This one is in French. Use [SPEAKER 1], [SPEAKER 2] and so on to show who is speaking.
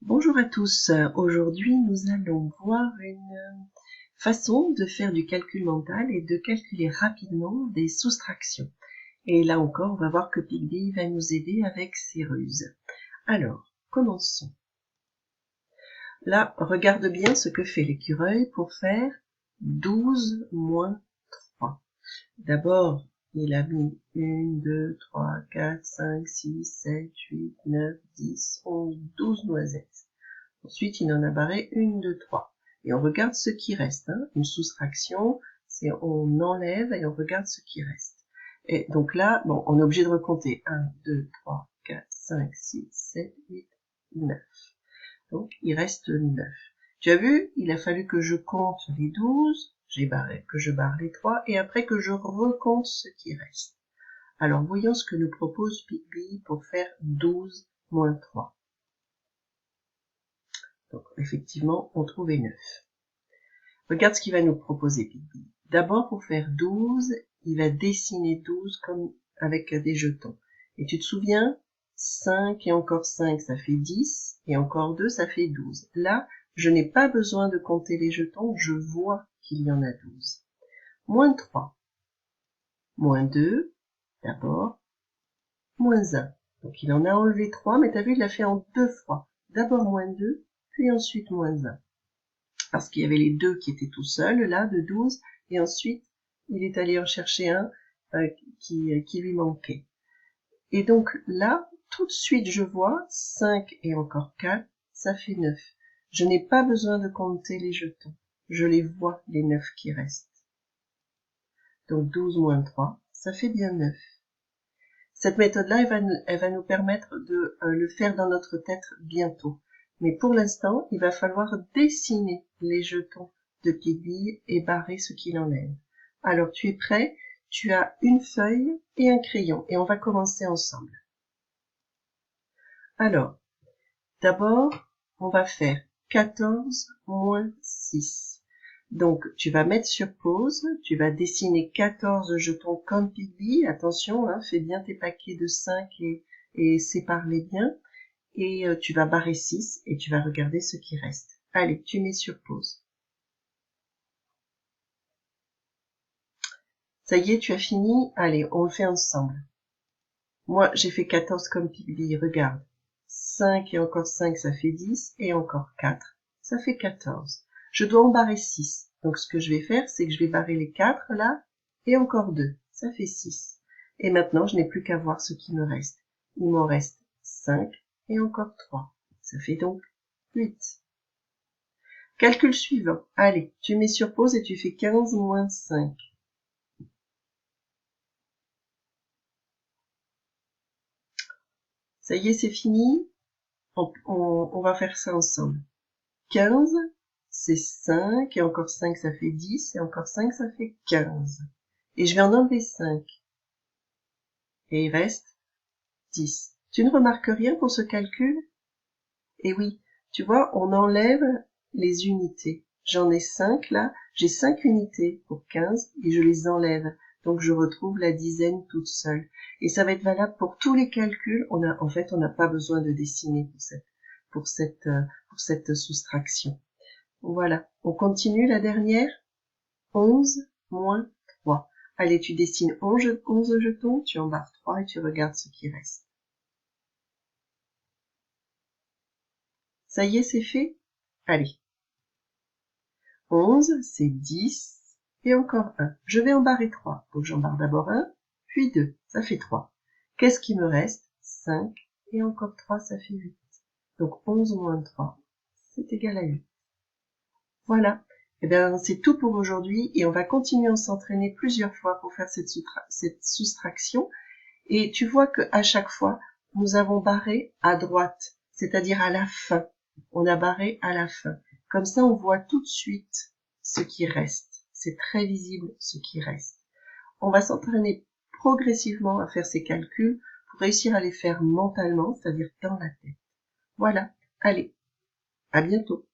[SPEAKER 1] Bonjour à tous, aujourd'hui nous allons voir une façon de faire du calcul mental et de calculer rapidement des soustractions. Et là encore, on va voir que Pigby va nous aider avec ses ruses. Alors, commençons. Là, regarde bien ce que fait l'écureuil pour faire 12 moins 3. D'abord, il a mis 1, 2, 3, 4, 5, 6, 7, 8, 9, 10, 11, 12 noisettes. Ensuite, il en a barré 1, 2, 3. Et on regarde ce qui reste. Une soustraction, c'est on enlève et on regarde ce qui reste. Et donc là, bon, on est obligé de recompter. 1, 2, 3, 4, 5, 6, 7, 8, 9. Donc, il reste 9. Tu as vu, il a fallu que je compte les 12, que je barre les 3, et après que je recompte ce qui reste. Alors, voyons ce que nous propose Pigby pour faire 12 moins 3. Donc, effectivement, on trouvait 9. Regarde ce qu'il va nous proposer, Pigby. D'abord, pour faire 12, il va dessiner 12 comme avec des jetons. Et tu te souviens, 5 et encore 5, ça fait 10, et encore 2, ça fait 12. Là, je n'ai pas besoin de compter les jetons, je vois qu'il y en a 12. Moins 3. Moins 2, d'abord. Moins 1. Donc, il en a enlevé 3, mais tu as vu, il l'a fait en 2 fois. D'abord moins 2, puis ensuite moins 1. Parce qu'il y avait les 2 qui étaient tout seuls, là, de 12, et ensuite, il est allé en chercher un qui lui manquait. Et donc là, tout de suite, je vois 5 et encore 4, ça fait 9. Je n'ai pas besoin de compter les jetons. Je les vois, les 9 qui restent. Donc 12 moins 3, ça fait bien 9. Cette méthode-là, elle va nous permettre de le faire dans notre tête bientôt. Mais pour l'instant, il va falloir dessiner les jetons de Pigby et barrer ce qu'il enlève. Alors, tu es prêt? Tu as une feuille et un crayon et on va commencer ensemble. Alors, d'abord, on va faire 14 moins 6. Donc, tu vas mettre sur pause, tu vas dessiner 14 jetons comme Pigby. Attention, fais bien tes paquets de 5 et sépare-les bien. Et tu vas barrer 6 et tu vas regarder ce qui reste. Allez, tu mets sur pause. Ça y est, tu as fini? Allez, on le fait ensemble. Moi, j'ai fait 14 comme Pigby, regarde. 5 et encore 5, ça fait 10, et encore 4, ça fait 14. Je dois en barrer 6. Donc ce que je vais faire, c'est que je vais barrer les 4 là, et encore 2, ça fait 6. Et maintenant, je n'ai plus qu'à voir ce qui me reste. Il m'en reste 5 et encore 3. Ça fait donc 8. Calcul suivant. Allez, tu mets sur pause et tu fais 15 moins 5. Ça y est, c'est fini. On va faire ça ensemble. 15, c'est 5, et encore 5, ça fait 10, et encore 5, ça fait 15. Et je vais en enlever 5. Et il reste 10. Tu ne remarques rien pour ce calcul? Eh oui, tu vois, on enlève les unités. J'en ai 5 là, j'ai 5 unités pour 15 et je les enlève. Donc je retrouve la dizaine toute seule. Et ça va être valable pour tous les calculs. En fait, on n'a pas besoin de dessiner pour cette soustraction. Voilà, on continue la dernière. 11 moins 3. Allez, tu dessines 11 jetons, tu en barres 3 et tu regardes ce qui reste. Ça y est, c'est fait? Allez. 11, c'est 10, et encore 1. Je vais en barrer 3. Donc j'en barre d'abord 1, puis 2. Ça fait 3. Qu'est-ce qui me reste? 5, et encore 3, ça fait 8. Donc 11 moins 3, c'est égal à 8. Voilà. Eh bien, c'est tout pour aujourd'hui, et on va continuer à s'entraîner plusieurs fois pour faire cette soustraction. Et tu vois qu'à chaque fois, nous avons barré à droite, c'est-à-dire à la fin. On a barré à la fin. Comme ça, on voit tout de suite ce qui reste. C'est très visible ce qui reste. On va s'entraîner progressivement à faire ces calculs pour réussir à les faire mentalement, c'est-à-dire dans la tête. Voilà. Allez, à bientôt.